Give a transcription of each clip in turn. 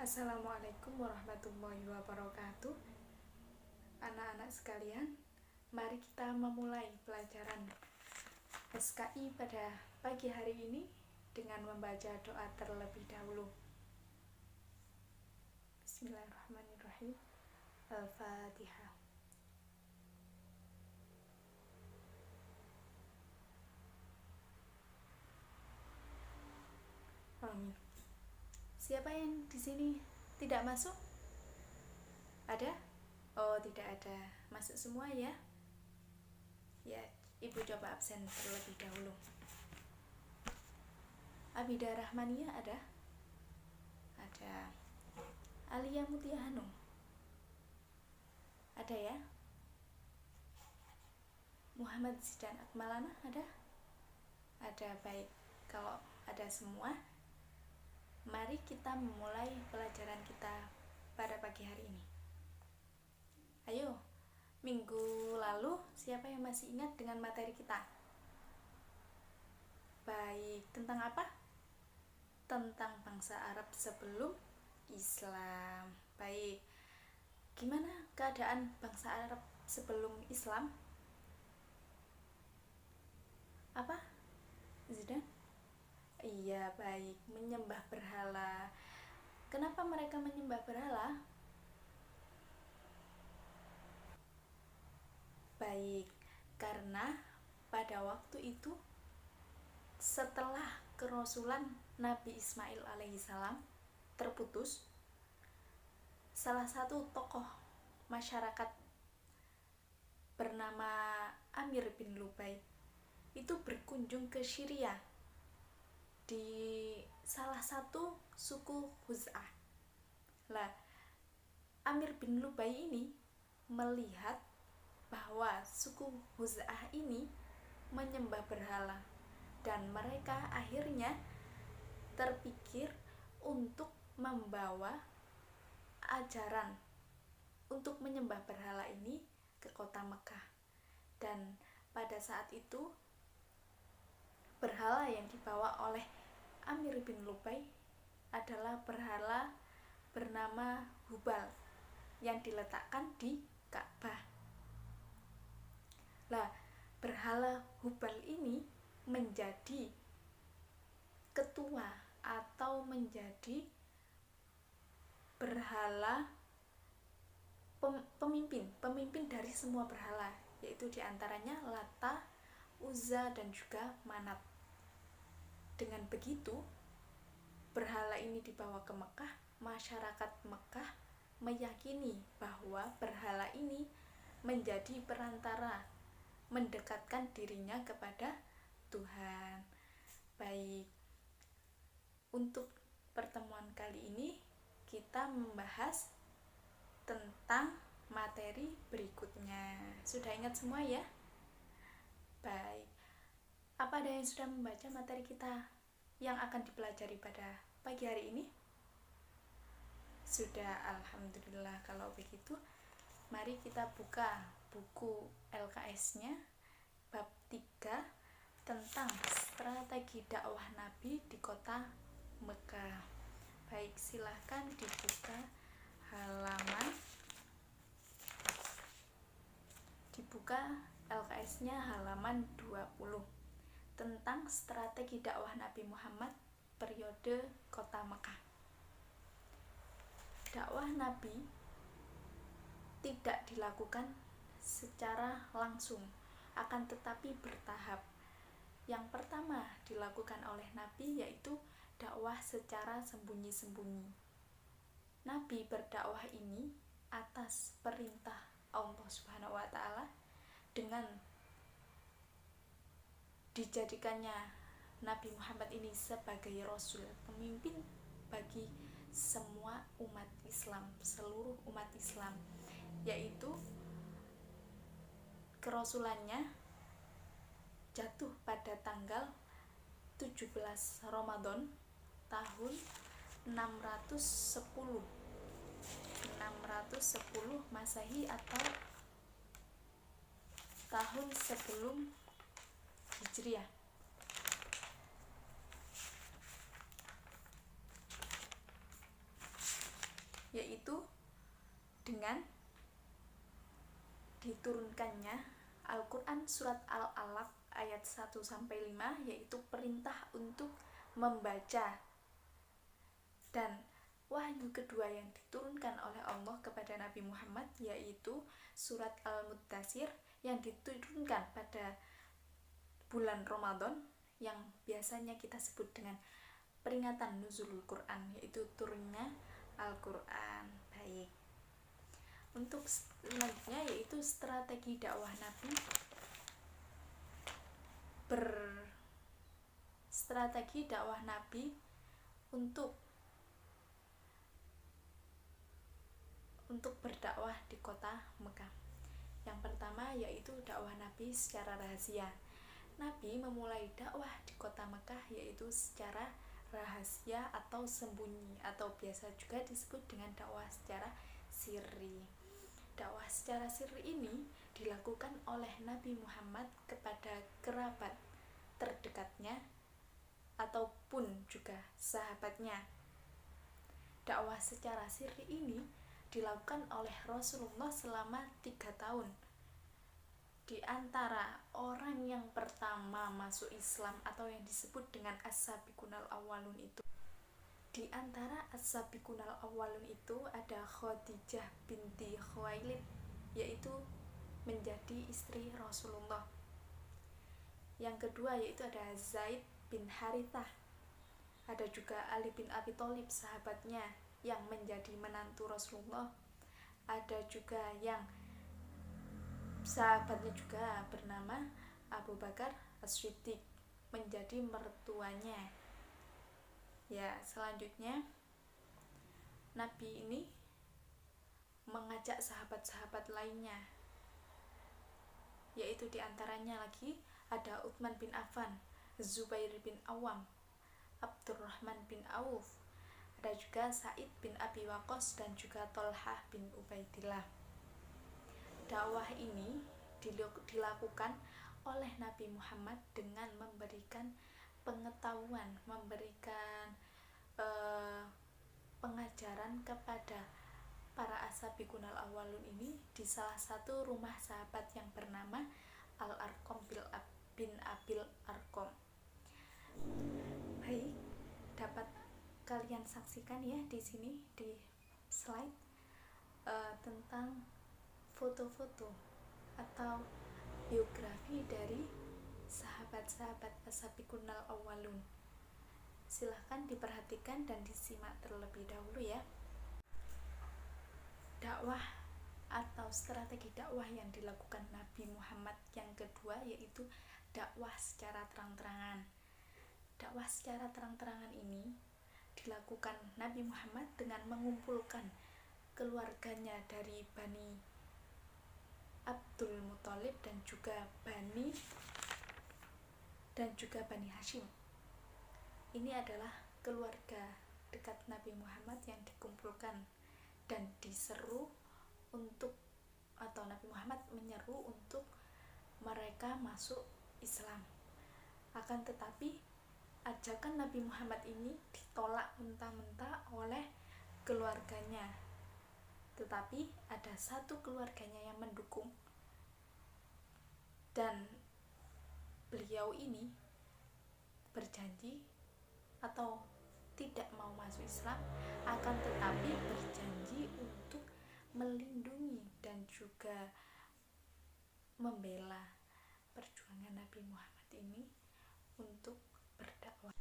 Assalamualaikum warahmatullahi wabarakatuh. Anak-anak sekalian, mari kita memulai pelajaran SKI pada pagi hari ini dengan membaca doa terlebih dahulu. Bismillahirrahmanirrahim. Al-Fatihah. Amin. Siapa yang di sini tidak masuk? Ada? Oh, tidak ada. Masuk semua ya? Ya, Ibu coba absen terlebih dahulu. Abida Rahmania ada? Ada. Alia Mutia Hanum? Ada ya? Muhammad Zidan Akmalana ada? Ada, baik. Kalau ada semua, mari kita memulai pelajaran kita pada pagi hari ini. Ayo, minggu lalu siapa yang masih ingat dengan materi kita? Baik, tentang apa? Tentang bangsa Arab sebelum Islam. Baik, gimana keadaan bangsa Arab sebelum Islam? Apa? Zidan? Iya, baik, menyembah berhala. Kenapa mereka menyembah berhala? Baik, karena pada waktu itu setelah kerasulan Nabi Ismail alaihissalam terputus, salah satu tokoh masyarakat bernama Amir bin Lubai itu berkunjung ke Syria di salah satu suku Huz'ah. Lah, Amir bin Lubai ini melihat bahwa suku Huz'ah ini menyembah berhala, dan mereka akhirnya terpikir untuk membawa ajaran untuk menyembah berhala ini ke kota Mekah. Dan pada saat itu berhala yang dibawa oleh Amir bin Lubai adalah berhala bernama Hubal yang diletakkan di Ka'bah. Lah, berhala Hubal ini menjadi ketua atau menjadi berhala pemimpin dari semua berhala, yaitu diantaranya Lata, Uzza, dan juga Manat. Dengan begitu, berhala ini dibawa ke Mekah. Masyarakat Mekah meyakini bahwa berhala ini menjadi perantara mendekatkan dirinya kepada Tuhan. Baik, untuk pertemuan kali ini kita membahas tentang materi berikutnya. Sudah ingat semua ya? Baik, apa ada yang sudah membaca materi kita yang akan dipelajari pada pagi hari ini? Sudah, alhamdulillah. Kalau begitu, mari kita buka buku LKS-nya bab 3 tentang strategi dakwah Nabi di kota Mekah. Baik, silahkan dibuka LKS-nya halaman 20 tentang strategi dakwah Nabi Muhammad periode kota Mekah. Dakwah Nabi tidak dilakukan secara langsung, akan tetapi bertahap. Yang pertama dilakukan oleh Nabi yaitu dakwah secara sembunyi-sembunyi. Nabi berdakwah ini atas perintah Allah Subhanahu wa Ta'ala dengan dijadikannya Nabi Muhammad ini sebagai Rasul, pemimpin bagi semua umat Islam, seluruh umat Islam, yaitu kerasulannya jatuh pada tanggal 17 Ramadan tahun 610 Masehi atau tahun sebelum Hijriah. yaitu dengan diturunkannya Al-Quran surat Al-Alaq ayat 1-5, yaitu perintah untuk membaca. Dan wahyu kedua yang diturunkan oleh Allah kepada Nabi Muhammad yaitu surat Al-Muddatsir yang diturunkan pada bulan Ramadan, yang biasanya kita sebut dengan peringatan nuzulul Quran, yaitu turunnya Al-Quran. Baik, untuk selanjutnya yaitu strategi dakwah Nabi. Strategi dakwah Nabi untuk berdakwah di kota Mekah. Yang pertama yaitu dakwah Nabi secara rahasia. Nabi memulai dakwah di kota Mekah yaitu secara rahasia atau sembunyi, atau biasa juga disebut dengan dakwah secara sirri. Dakwah secara sirri ini dilakukan oleh Nabi Muhammad kepada kerabat terdekatnya ataupun juga sahabatnya. Dakwah secara sirri ini dilakukan oleh Rasulullah selama 3 tahun. Di antara orang yang pertama masuk Islam atau yang disebut dengan as-sabiqunal awwalun itu, di antara as-sabiqunal awwalun itu ada Khadijah binti Khuwailid, yaitu menjadi istri Rasulullah. Yang kedua yaitu ada Zaid bin Harithah. Ada juga Ali bin Abi Thalib, sahabatnya, yang menjadi menantu Rasulullah. Ada juga yang sahabatnya juga bernama Abu Bakar As-Siddiq, menjadi mertuanya. Ya, selanjutnya Nabi ini mengajak sahabat-sahabat lainnya, yaitu diantaranya lagi ada Utsman bin Affan, Zubair bin Awam, Abdurrahman bin Auf, ada juga Sa'id bin Abi Waqqas dan juga Thalhah bin Ubaidillah. Dakwah ini dilakukan oleh Nabi Muhammad dengan memberikan pengetahuan, memberikan pengajaran kepada para as-sabiqunal awwalun ini di salah satu rumah sahabat yang bernama Al-Arqam bin Abil Arqam. Baik, dapat kalian saksikan ya di sini di slide tentang foto-foto atau biografi dari sahabat-sahabat as-sabiqunal awwalun. Silahkan diperhatikan dan disimak terlebih dahulu ya. Dakwah atau strategi dakwah yang dilakukan Nabi Muhammad yang kedua yaitu dakwah secara terang-terangan. Dakwah secara terang-terangan ini dilakukan Nabi Muhammad dengan mengumpulkan keluarganya dari Bani Abdul Muthalib dan juga Bani Hashim. Ini adalah keluarga dekat Nabi Muhammad yang dikumpulkan dan diseru untuk, atau Nabi Muhammad menyeru untuk mereka masuk Islam. Akan tetapi ajakan Nabi Muhammad ini ditolak mentah-mentah oleh keluarganya. Tetapi ada satu keluarganya yang mendukung, dan beliau ini berjanji atau tidak mau masuk Islam, akan tetapi berjanji untuk melindungi dan juga membela perjuangan Nabi Muhammad ini untuk berdakwah.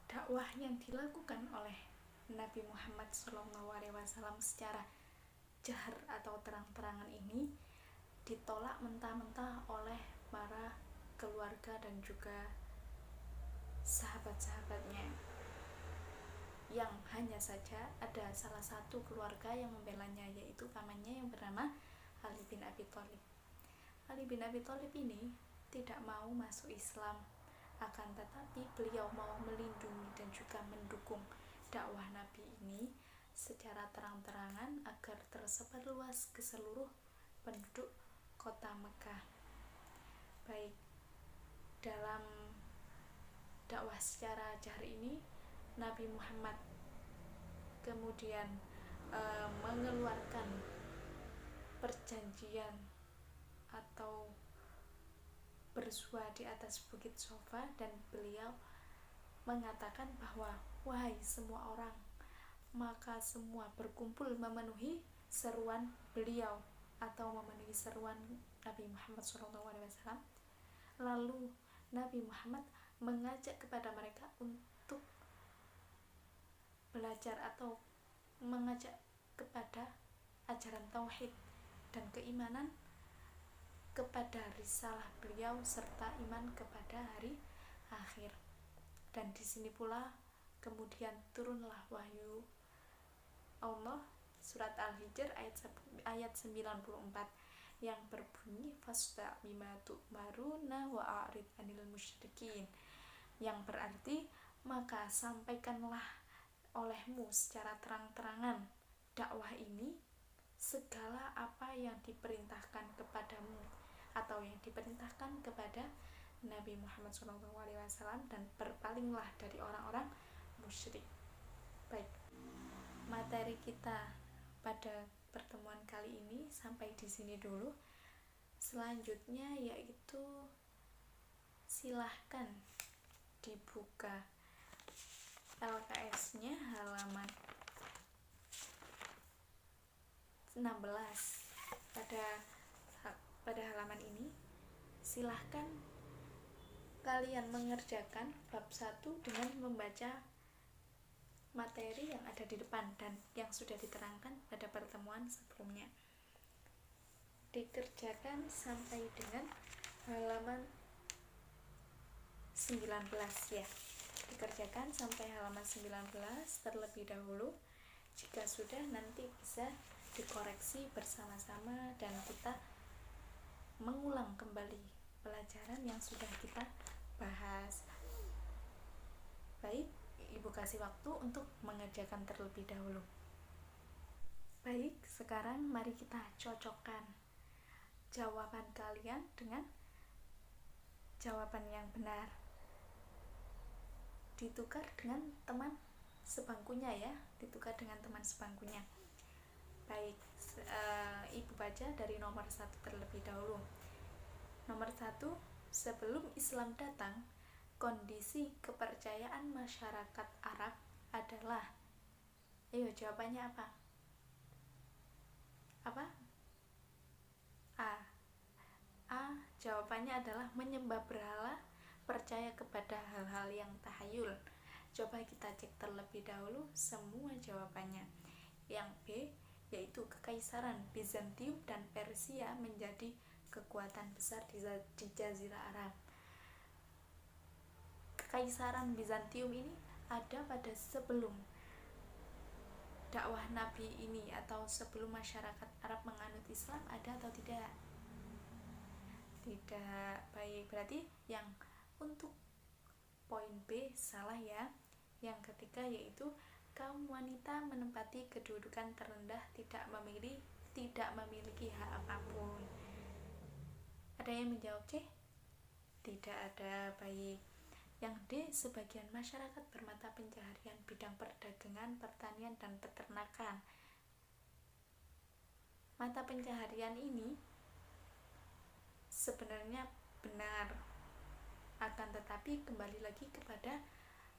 Dakwah yang dilakukan oleh Nabi Muhammad SAW secara jahar atau terang-terangan ini ditolak mentah-mentah oleh para keluarga dan juga sahabat-sahabatnya, yang hanya saja ada salah satu keluarga yang membelanya, yaitu pamannya yang bernama Ali bin Abi Thalib. Ali bin Abi Thalib ini tidak mau masuk Islam, akan tetapi beliau mau melindungi dan juga mendukung dakwah Nabi ini secara terang-terangan agar tersebar luas ke seluruh penduduk kota Mekah. Baik, dalam dakwah secara jahar ini Nabi Muhammad kemudian mengeluarkan perjanjian atau bersua di atas bukit Sofa, dan beliau mengatakan bahwa wahai semua orang, maka semua berkumpul memenuhi seruan beliau atau memenuhi seruan Nabi Muhammad SAW. Lalu Nabi Muhammad mengajak kepada mereka untuk belajar atau mengajak kepada ajaran tauhid dan keimanan kepada risalah beliau serta iman kepada hari akhir. Dan di sini pula kemudian turunlah wahyu Allah surat Al-Hijr ayat 94 yang berbunyi fasda' bima tu'maruna wa a'rid 'anil musyrikin, yang berarti maka sampaikanlah olehmu secara terang-terangan dakwah ini segala apa yang diperintahkan kepadamu atau yang diperintahkan kepada Nabi Muhammad SAW, dan berpalinglah dari orang-orang musyrik. Baik, materi kita pada pertemuan kali ini sampai di sini dulu. Selanjutnya yaitu silahkan dibuka LKS-nya halaman 16. Pada halaman ini silahkan kalian mengerjakan bab 1 dengan membaca materi yang ada di depan dan yang sudah diterangkan pada pertemuan sebelumnya. Dikerjakan sampai dengan halaman 19 ya. Dikerjakan sampai halaman 19 terlebih dahulu. Jika sudah, nanti bisa dikoreksi bersama-sama dan kita mengulang kembali pelajaran yang sudah kita bahas. Baik, Ibu kasih waktu untuk mengerjakan terlebih dahulu. Baik, sekarang mari kita cocokkan jawaban kalian dengan jawaban yang benar. Ditukar dengan teman sebangkunya ya, ditukar dengan teman sebangkunya. Baik, Ibu baca dari nomor 1 terlebih dahulu. Nomor 1, sebelum Islam datang, kondisi kepercayaan masyarakat Arab adalah, ayo jawabannya apa? Apa? A. Jawabannya adalah menyembah berhala, percaya kepada hal-hal yang tahayul. Coba kita cek terlebih dahulu semua jawabannya. Yang B, yaitu kekaisaran Bizantium dan Persia menjadi kekuatan besar di Jazirah Arab. Kekaisaran Bizantium ini ada pada sebelum dakwah Nabi ini atau sebelum masyarakat Arab menganut Islam, ada atau tidak? Tidak. Baik, berarti yang untuk poin B salah ya. Yang ketiga yaitu kaum wanita menempati kedudukan terendah, tidak memiliki hak apapun. Ada yang menjawab C? Tidak ada. Baik. Yang D, sebagian masyarakat bermata pencaharian bidang perdagangan, pertanian, dan peternakan. Mata pencaharian ini sebenarnya benar, akan tetapi kembali lagi kepada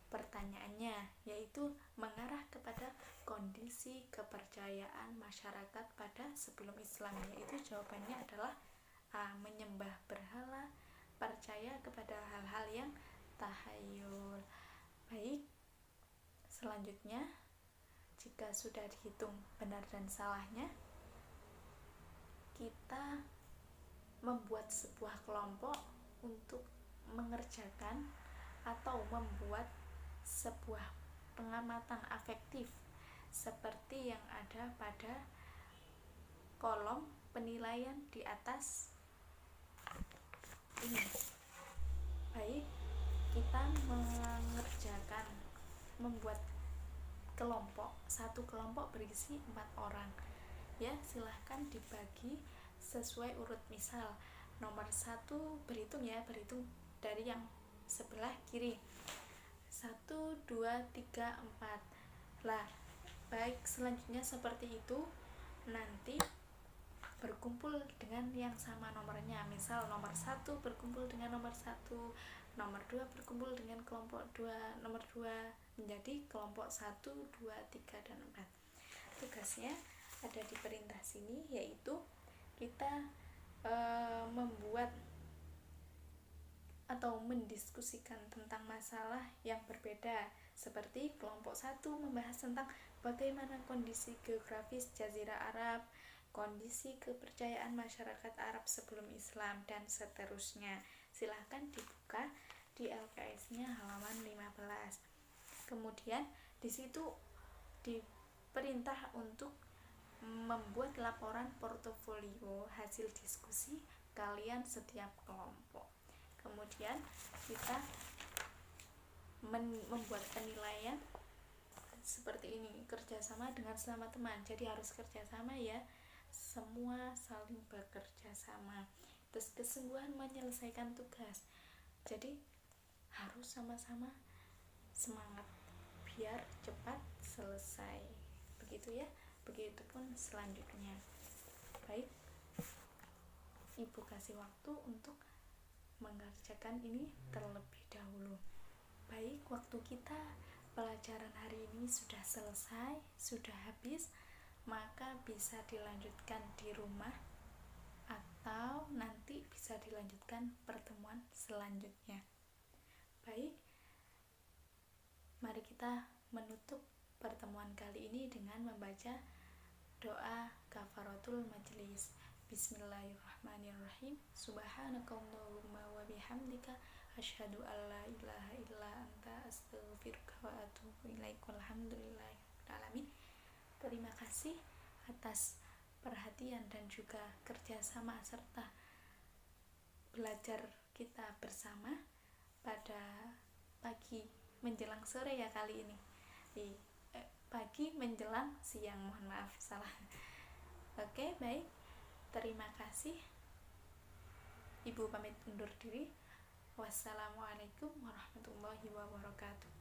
pertanyaannya, yaitu mengarah kepada kondisi kepercayaan masyarakat pada sebelum Islam, yaitu jawabannya adalah A, menyembah berhala, percaya kepada hal-hal yang tahayul. Baik, selanjutnya jika sudah dihitung benar dan salahnya, kita membuat sebuah kelompok untuk mengerjakan atau membuat sebuah pengamatan afektif seperti yang ada pada kolom penilaian di atas ini. Baik, kita membuat kelompok, satu kelompok berisi 4 orang ya. Silahkan dibagi sesuai urut. Misal nomor 1 berhitung dari yang sebelah kiri, 1, 2, 3, 4 lah. baik selanjutnya seperti itu, nanti berkumpul dengan yang sama nomornya. Misal nomor 1 berkumpul dengan nomor 1, nomor 2 berkumpul dengan kelompok 2, nomor 2 menjadi kelompok 1, 2, 3, dan 4. Tugasnya ada di perintah sini, yaitu kita membuat atau mendiskusikan tentang masalah yang berbeda. Seperti kelompok 1 membahas tentang bagaimana kondisi geografis Jazirah Arab, kondisi kepercayaan masyarakat Arab sebelum Islam, dan seterusnya. Silahkan dibuka di LKS-nya halaman 15. Kemudian di situ diperintah untuk membuat laporan portofolio hasil diskusi kalian setiap kelompok. Kemudian kita membuat penilaian seperti ini, kerjasama dengan sesama teman. Jadi harus kerjasama ya, semua saling bekerja sama. Terus kesungguhan menyelesaikan tugas, jadi harus sama-sama semangat biar cepat selesai. Begitu ya, begitupun selanjutnya. Baik, Ibu kasih waktu untuk mengerjakan ini terlebih dahulu. Baik, waktu kita pelajaran hari ini sudah selesai, sudah habis, maka bisa dilanjutkan di rumah atau nanti bisa dilanjutkan pertemuan selanjutnya. Baik, mari kita menutup pertemuan kali ini dengan membaca doa kafaratul majlis. Bismillahirrahmanirrahim. Subhanakallahumma wa bihamdika asyhadu an la ilaha illa anta astaghfiruka wa atubu ilaik. Walhamdulillahirabbil alamin. Terima kasih atas perhatian dan juga kerjasama serta belajar kita bersama pada pagi menjelang sore ya kali ini. Pagi menjelang siang, mohon maaf salah. Oke, baik. Terima kasih. Ibu pamit undur diri. Wassalamualaikum warahmatullahi wabarakatuh.